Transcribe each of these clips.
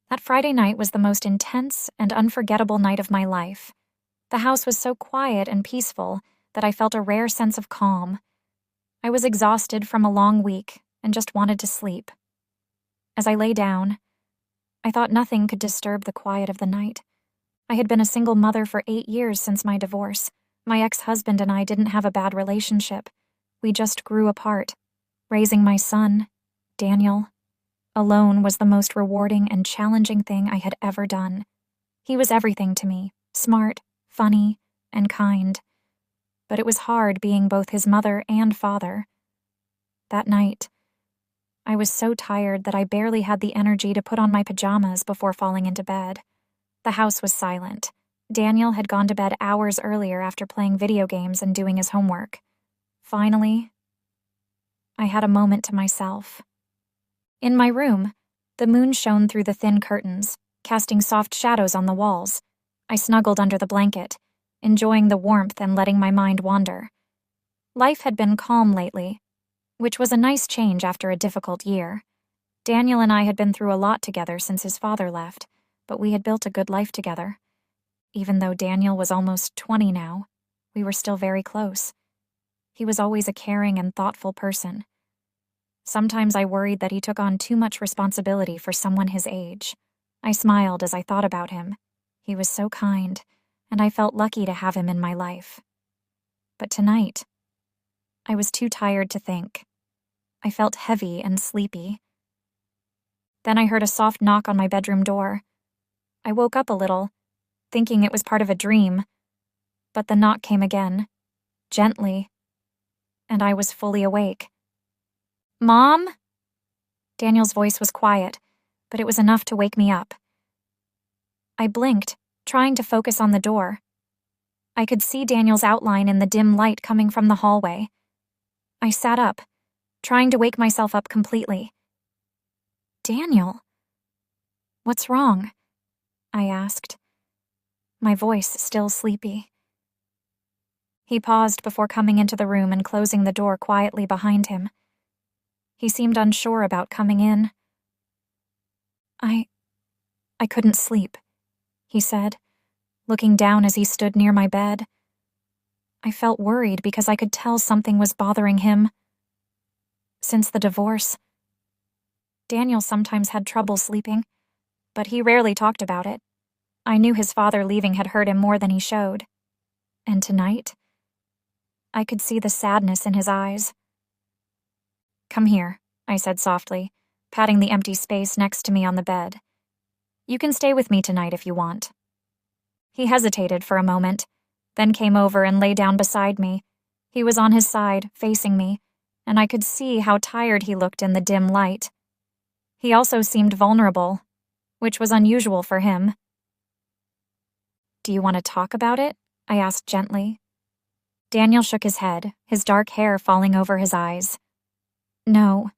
That Friday night was the most intense and unforgettable night of my life. The house was so quiet and peaceful that I felt a rare sense of calm. I was exhausted from a long week and just wanted to sleep. As I lay down, I thought nothing could disturb the quiet of the night. I had been a single mother for 8 years since my divorce. My ex-husband and I didn't have a bad relationship. We just grew apart. Raising my son, Daniel, alone was the most rewarding and challenging thing I had ever done. He was everything to me, smart, funny, and kind. But it was hard being both his mother and father. That night, I was so tired that I barely had the energy to put on my pajamas before falling into bed. The house was silent. Daniel had gone to bed hours earlier after playing video games and doing his homework. Finally, I had a moment to myself. In my room, the moon shone through the thin curtains, casting soft shadows on the walls. I snuggled under the blanket, enjoying the warmth and letting my mind wander. Life had been calm lately, which was a nice change after a difficult year. Daniel and I had been through a lot together since his father left, but we had built a good life together. Even though Daniel was almost 20 now, we were still very close. He was always a caring and thoughtful person. Sometimes I worried that he took on too much responsibility for someone his age. I smiled as I thought about him. He was so kind, and I felt lucky to have him in my life. But tonight, I was too tired to think. I felt heavy and sleepy. Then I heard a soft knock on my bedroom door. I woke up a little, thinking it was part of a dream, but the knock came again, gently, and I was fully awake. "Mom?" Daniel's voice was quiet, but it was enough to wake me up. I blinked, trying to focus on the door. I could see Daniel's outline in the dim light coming from the hallway. I sat up, trying to wake myself up completely. "Daniel? What's wrong?" I asked, my voice still sleepy. He paused before coming into the room and closing the door quietly behind him. He seemed unsure about coming in. I couldn't sleep," he said, looking down as he stood near my bed. I felt worried because I could tell something was bothering him. Since the divorce, Daniel sometimes had trouble sleeping, but he rarely talked about it. I knew his father leaving had hurt him more than he showed. And tonight, I could see the sadness in his eyes. "Come here," I said softly, patting the empty space next to me on the bed. "You can stay with me tonight if you want." He hesitated for a moment, then came over and lay down beside me. He was on his side, facing me, and I could see how tired he looked in the dim light. He also seemed vulnerable, which was unusual for him. "Do you want to talk about it?" I asked gently. Daniel shook his head, his dark hair falling over his eyes. "No,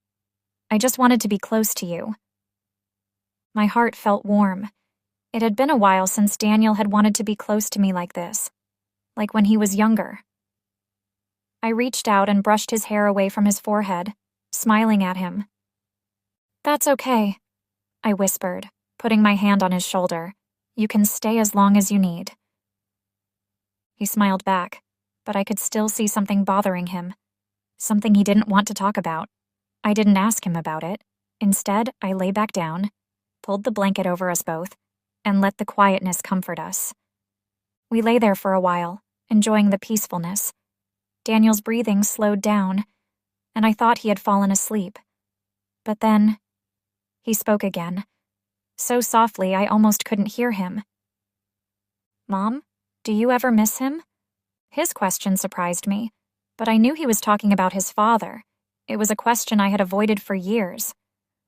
I just wanted to be close to you." My heart felt warm. It had been a while since Daniel had wanted to be close to me like this, like when he was younger. I reached out and brushed his hair away from his forehead, smiling at him. "That's okay," I whispered, putting my hand on his shoulder. "You can stay as long as you need." He smiled back, but I could still see something bothering him, something he didn't want to talk about. I didn't ask him about it. Instead, I lay back down, pulled the blanket over us both, and let the quietness comfort us. We lay there for a while, enjoying the peacefulness. Daniel's breathing slowed down, and I thought he had fallen asleep. But then, he spoke again, so softly I almost couldn't hear him. "Mom, do you ever miss him?" His question surprised me, but I knew he was talking about his father. It was a question I had avoided for years,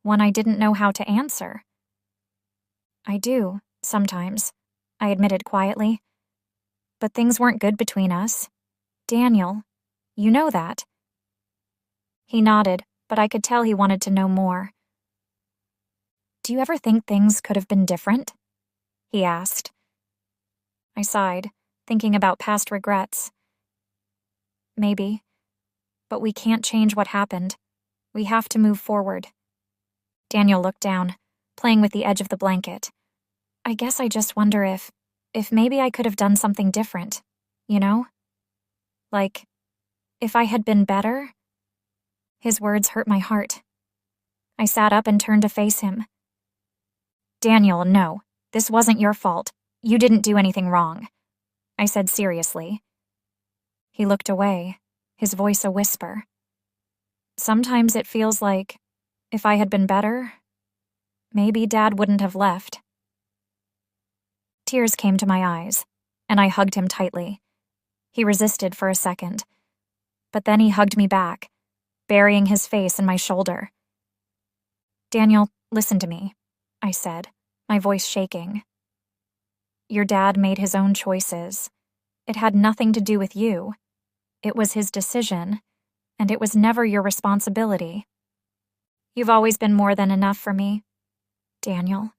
one I didn't know how to answer. "I do, sometimes," I admitted quietly. "But things weren't good between us. Daniel, you know that." He nodded, but I could tell he wanted to know more. "Do you ever think things could have been different?" he asked. I sighed, thinking about past regrets. "Maybe. But we can't change what happened. We have to move forward." Daniel looked down, playing with the edge of the blanket. I guess I just wonder if maybe I could have done something different, you know? Like, if I had been better? His words hurt my heart. I sat up and turned to face him. Daniel, no. This wasn't your fault. You didn't do anything wrong, I said seriously. He looked away, his voice a whisper. Sometimes it feels like, if I had been better, maybe Dad wouldn't have left. Tears came to my eyes, and I hugged him tightly. He resisted for a second, but then he hugged me back, burying his face in my shoulder. Daniel, listen to me, I said, my voice shaking. Your dad made his own choices. It had nothing to do with you. It was his decision, and it was never your responsibility. You've always been more than enough for me, Daniel,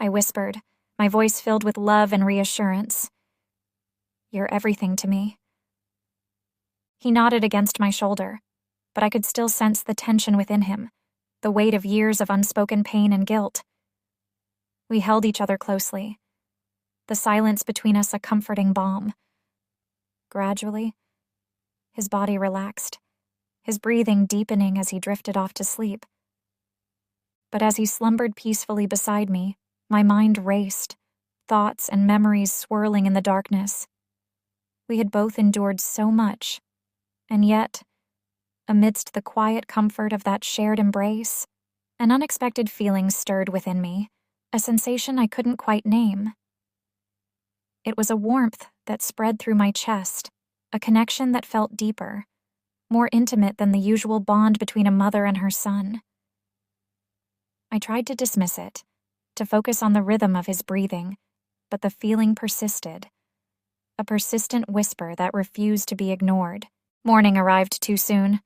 I whispered, my voice filled with love and reassurance. You're everything to me. He nodded against my shoulder, but I could still sense the tension within him, the weight of years of unspoken pain and guilt. We held each other closely, the silence between us a comforting balm. Gradually, his body relaxed, his breathing deepening as he drifted off to sleep. But as he slumbered peacefully beside me, my mind raced, thoughts and memories swirling in the darkness. We had both endured so much, and yet, amidst the quiet comfort of that shared embrace, an unexpected feeling stirred within me, a sensation I couldn't quite name. It was a warmth that spread through my chest, a connection that felt deeper, more intimate than the usual bond between a mother and her son. I tried to dismiss it, to focus on the rhythm of his breathing, but the feeling persisted, a persistent whisper that refused to be ignored. Morning arrived too soon,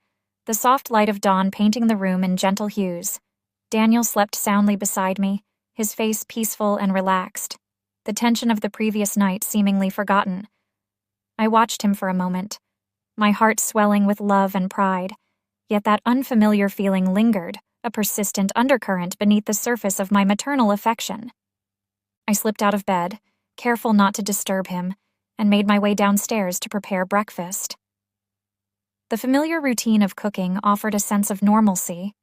the soft light of dawn painting the room in gentle hues. Daniel slept soundly beside me, his face peaceful and relaxed, the tension of the previous night seemingly forgotten. I watched him for a moment, my heart swelling with love and pride, yet that unfamiliar feeling lingered, a persistent undercurrent beneath the surface of my maternal affection. I slipped out of bed, careful not to disturb him, and made my way downstairs to prepare breakfast. The familiar routine of cooking offered a sense of normalcy,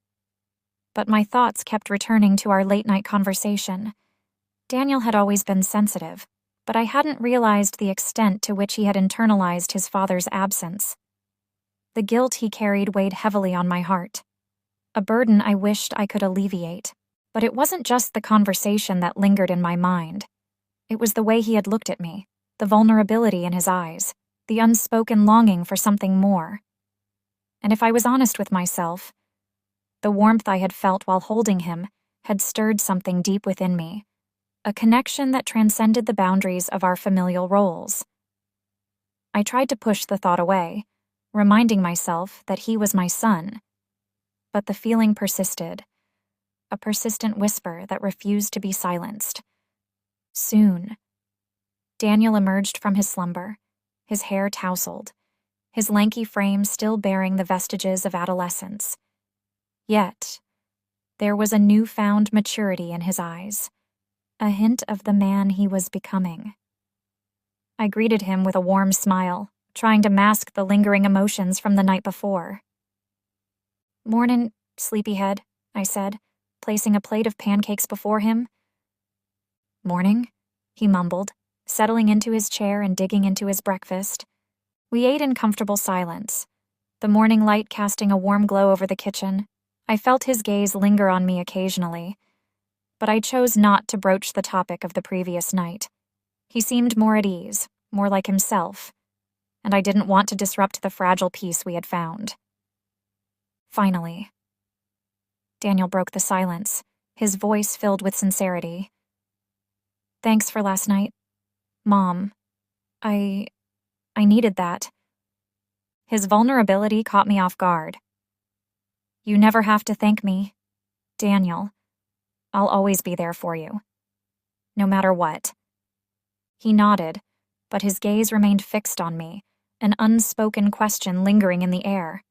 but my thoughts kept returning to our late-night conversation. Daniel had always been sensitive, but I hadn't realized the extent to which he had internalized his father's absence. The guilt he carried weighed heavily on my heart, a burden I wished I could alleviate. But it wasn't just the conversation that lingered in my mind. It was the way he had looked at me, the vulnerability in his eyes, the unspoken longing for something more. And if I was honest with myself, the warmth I had felt while holding him had stirred something deep within me, a connection that transcended the boundaries of our familial roles. I tried to push the thought away, reminding myself that he was my son. But the feeling persisted, a persistent whisper that refused to be silenced. Soon, Daniel emerged from his slumber, his hair tousled, his lanky frame still bearing the vestiges of adolescence. Yet, there was a newfound maturity in his eyes, a hint of the man he was becoming. I greeted him with a warm smile, trying to mask the lingering emotions from the night before. "Mornin', sleepyhead," I said, placing a plate of pancakes before him. "Morning," he mumbled, settling into his chair and digging into his breakfast. We ate in comfortable silence, the morning light casting a warm glow over the kitchen. I felt his gaze linger on me occasionally, but I chose not to broach the topic of the previous night. He seemed more at ease, more like himself, and I didn't want to disrupt the fragile peace we had found. Finally, Daniel broke the silence, his voice filled with sincerity. "Thanks for last night, Mom. I needed that." His vulnerability caught me off guard. "You never have to thank me, Daniel. I'll always be there for you, no matter what." He nodded, but his gaze remained fixed on me, an unspoken question lingering in the air.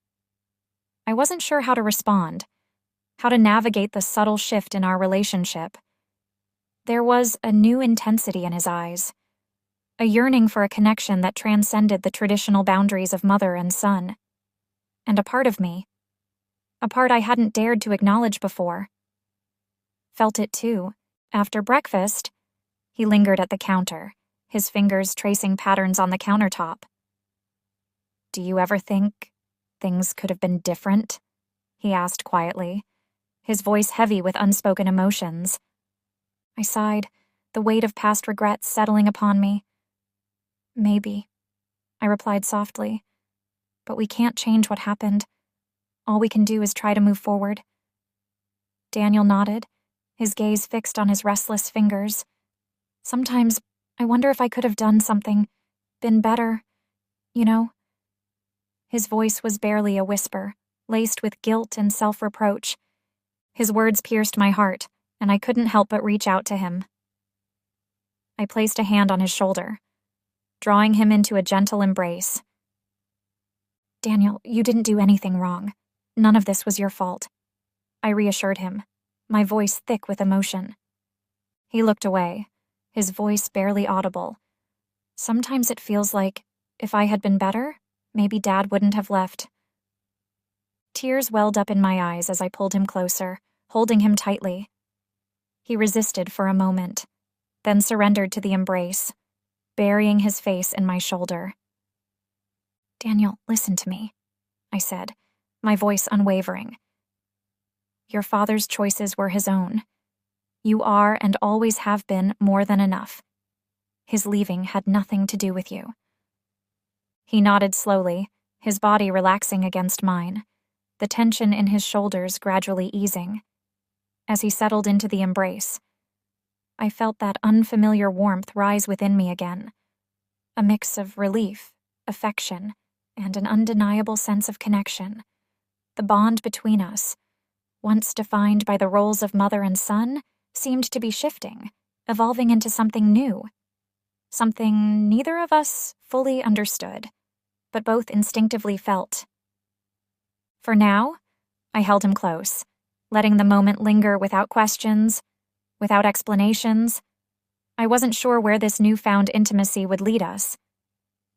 I wasn't sure how to respond. how to navigate the subtle shift in our relationship. There was a new intensity in his eyes, a yearning for a connection that transcended the traditional boundaries of mother and son. And a part of me, a part I hadn't dared to acknowledge before, felt it too. After breakfast, he lingered at the counter, his fingers tracing patterns on the countertop. "Do you ever think things could have been different?" he asked quietly, his voice heavy with unspoken emotions. I sighed, the weight of past regrets settling upon me. "Maybe," I replied softly, "but we can't change what happened. All we can do is try to move forward." Daniel nodded, his gaze fixed on his restless fingers. "Sometimes I wonder if I could have done something, been better, you know?" His voice was barely a whisper, laced with guilt and self-reproach. His words pierced my heart, and I couldn't help but reach out to him. I placed a hand on his shoulder, drawing him into a gentle embrace. "Daniel, you didn't do anything wrong. None of this was your fault," I reassured him, my voice thick with emotion. He looked away, his voice barely audible. "Sometimes it feels like, if I had been better, maybe Dad wouldn't have left." Tears welled up in my eyes as I pulled him closer, holding him tightly. He resisted for a moment, then surrendered to the embrace, burying his face in my shoulder. "Daniel, listen to me," I said, my voice unwavering. "Your father's choices were his own. You are and always have been more than enough. His leaving had nothing to do with you." He nodded slowly, his body relaxing against mine, the tension in his shoulders gradually easing. As he settled into the embrace, I felt that unfamiliar warmth rise within me again, a mix of relief, affection, and an undeniable sense of connection. The bond between us, once defined by the roles of mother and son, seemed to be shifting, evolving into something new. Something neither of us fully understood, but both instinctively felt. For now, I held him close, letting the moment linger without questions, without explanations. I wasn't sure where this newfound intimacy would lead us,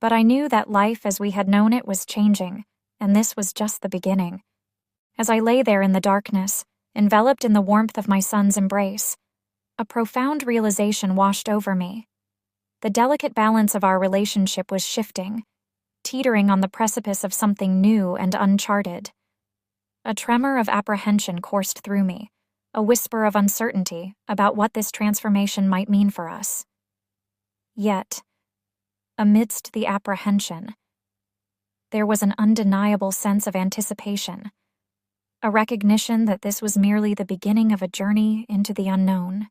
but I knew that life as we had known it was changing, and this was just the beginning. As I lay there in the darkness, enveloped in the warmth of my son's embrace, a profound realization washed over me. The delicate balance of our relationship was shifting, teetering on the precipice of something new and uncharted. A tremor of apprehension coursed through me, a whisper of uncertainty about what this transformation might mean for us. Yet, amidst the apprehension, there was an undeniable sense of anticipation, a recognition that this was merely the beginning of a journey into the unknown.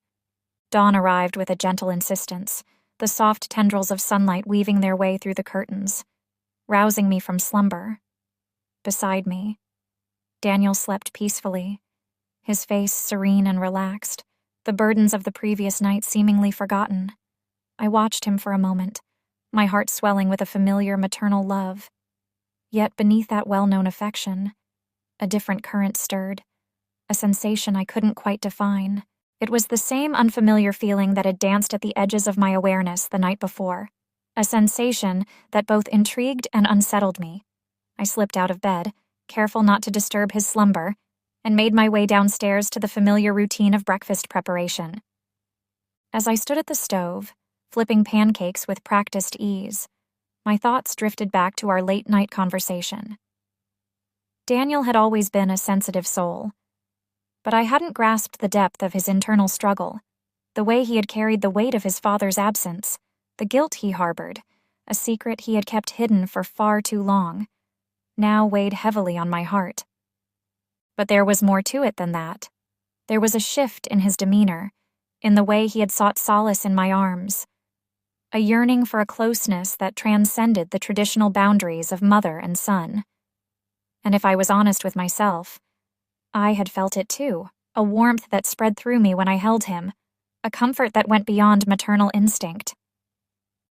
Dawn arrived with a gentle insistence, the soft tendrils of sunlight weaving their way through the curtains, rousing me from slumber. Beside me, Daniel slept peacefully, his face serene and relaxed, the burdens of the previous night seemingly forgotten. I watched him for a moment, my heart swelling with a familiar maternal love. Yet beneath that well-known affection, a different current stirred, a sensation I couldn't quite define. It was the same unfamiliar feeling that had danced at the edges of my awareness the night before, a sensation that both intrigued and unsettled me. I slipped out of bed, careful not to disturb his slumber, and made my way downstairs to the familiar routine of breakfast preparation. As I stood at the stove, flipping pancakes with practiced ease, my thoughts drifted back to our late-night conversation. Daniel had always been a sensitive soul, but I hadn't grasped the depth of his internal struggle, the way he had carried the weight of his father's absence, the guilt he harbored, a secret he had kept hidden for far too long, now weighed heavily on my heart. But there was more to it than that. There was a shift in his demeanor, in the way he had sought solace in my arms, a yearning for a closeness that transcended the traditional boundaries of mother and son. And if I was honest with myself, I had felt it too, a warmth that spread through me when I held him, a comfort that went beyond maternal instinct.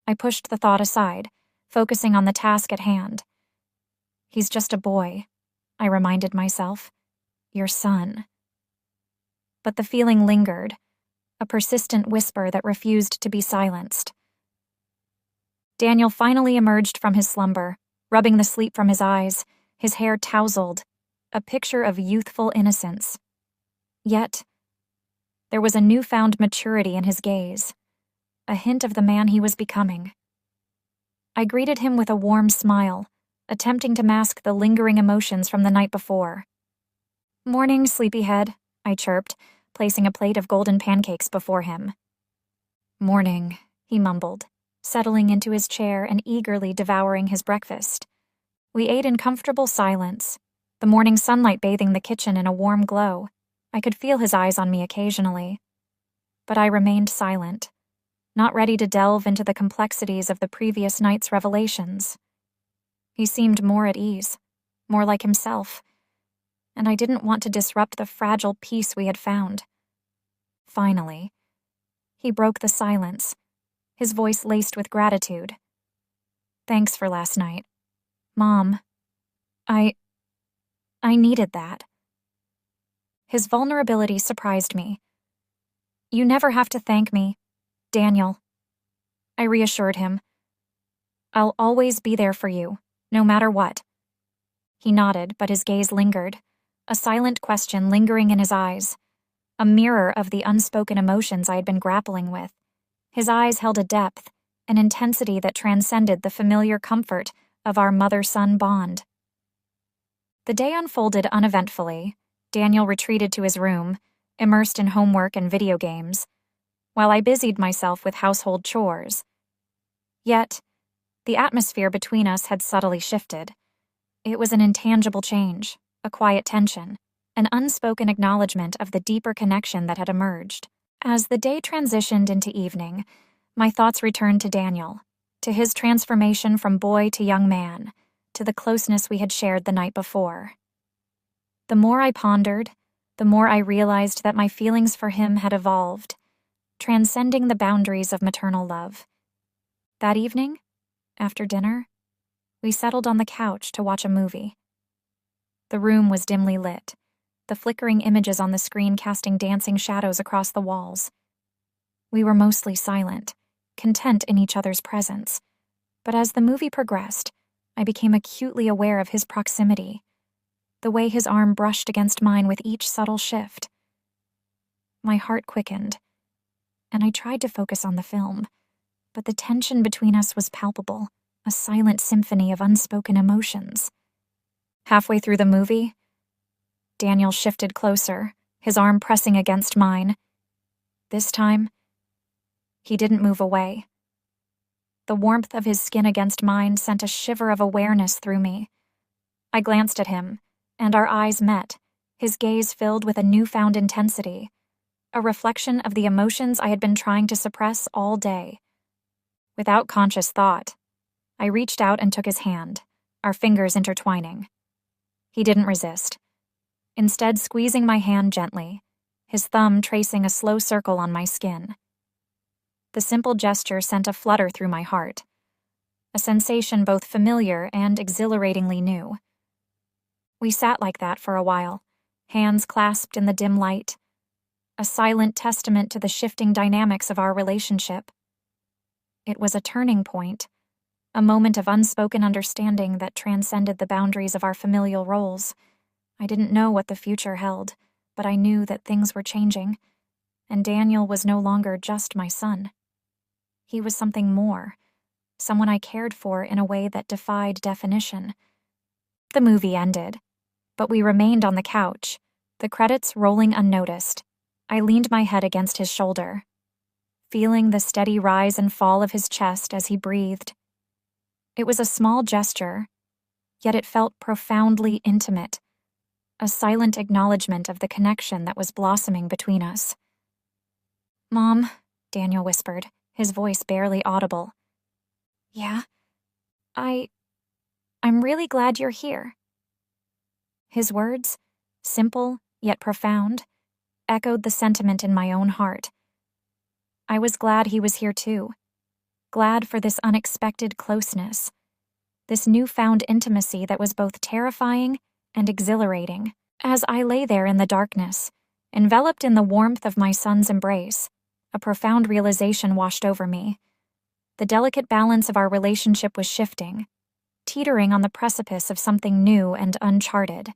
I pushed the thought aside, focusing on the task at hand. "He's just a boy," I reminded myself. "Your son." but the feeling lingered, a persistent whisper that refused to be silenced. Daniel finally emerged from his slumber, rubbing the sleep from his eyes, his hair tousled, a picture of youthful innocence. Yet, there was a newfound maturity in his gaze, a hint of the man he was becoming. I greeted him with a warm smile, attempting to mask the lingering emotions from the night before. "Morning, sleepyhead," I chirped, placing a plate of golden pancakes before him. "Morning," he mumbled, settling into his chair and eagerly devouring his breakfast. We ate in comfortable silence, the morning sunlight bathing the kitchen in a warm glow. I could feel his eyes on me occasionally. But I remained silent, not ready to delve into the complexities of the previous night's revelations. He seemed more at ease, more like himself, and I didn't want to disrupt the fragile peace we had found. Finally, he broke the silence, his voice laced with gratitude. "Thanks for last night. Mom, I needed that." His vulnerability surprised me. "You never have to thank me, Daniel," I reassured him. "I'll always be there for you, no matter what." He nodded, but his gaze lingered, a silent question lingering in his eyes, a mirror of the unspoken emotions I had been grappling with. His eyes held a depth, an intensity that transcended the familiar comfort of our mother-son bond. The day unfolded uneventfully. Daniel retreated to his room, immersed in homework and video games, while I busied myself with household chores. Yet, the atmosphere between us had subtly shifted. It was an intangible change, a quiet tension, an unspoken acknowledgement of the deeper connection that had emerged. As the day transitioned into evening, my thoughts returned to Daniel, to his transformation from boy to young man, to the closeness we had shared the night before. The more I pondered, the more I realized that my feelings for him had evolved, transcending the boundaries of maternal love. That evening, after dinner, we settled on the couch to watch a movie. The room was dimly lit, the flickering images on the screen casting dancing shadows across the walls. We were mostly silent, content in each other's presence, but as the movie progressed, I became acutely aware of his proximity, the way his arm brushed against mine with each subtle shift. My heart quickened, and I tried to focus on the film, but the tension between us was palpable, a silent symphony of unspoken emotions. Halfway through the movie, Daniel shifted closer, his arm pressing against mine. This time, he didn't move away. The warmth of his skin against mine sent a shiver of awareness through me. I glanced at him, and our eyes met, his gaze filled with a newfound intensity, a reflection of the emotions I had been trying to suppress all day. Without conscious thought, I reached out and took his hand, our fingers intertwining. He didn't resist, instead squeezing my hand gently, his thumb tracing a slow circle on my skin. The simple gesture sent a flutter through my heart, a sensation both familiar and exhilaratingly new. We sat like that for a while, hands clasped in the dim light, a silent testament to the shifting dynamics of our relationship. It was a turning point, a moment of unspoken understanding that transcended the boundaries of our familial roles. I didn't know what the future held, but I knew that things were changing, and Daniel was no longer just my son. He was something more, someone I cared for in a way that defied definition. The movie ended, but we remained on the couch, the credits rolling unnoticed. I leaned my head against his shoulder, feeling the steady rise and fall of his chest as he breathed. It was a small gesture, yet it felt profoundly intimate, a silent acknowledgement of the connection that was blossoming between us. "Mom," Daniel whispered, his voice barely audible. "Yeah? I'm really glad you're here." His words, simple yet profound, echoed the sentiment in my own heart. I was glad he was here too, glad for this unexpected closeness, this newfound intimacy that was both terrifying and exhilarating. As I lay there in the darkness, Enveloped in the warmth of my son's embrace, a profound realization washed over me. The delicate balance of our relationship was shifting, teetering on the precipice of something new and uncharted.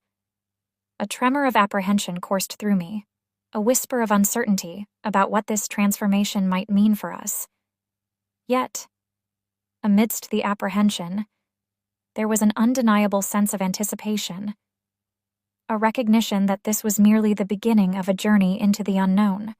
A tremor of apprehension coursed through me, a whisper of uncertainty about what this transformation might mean for us. Yet, amidst the apprehension, there was an undeniable sense of anticipation, a recognition that this was merely the beginning of a journey into the unknown.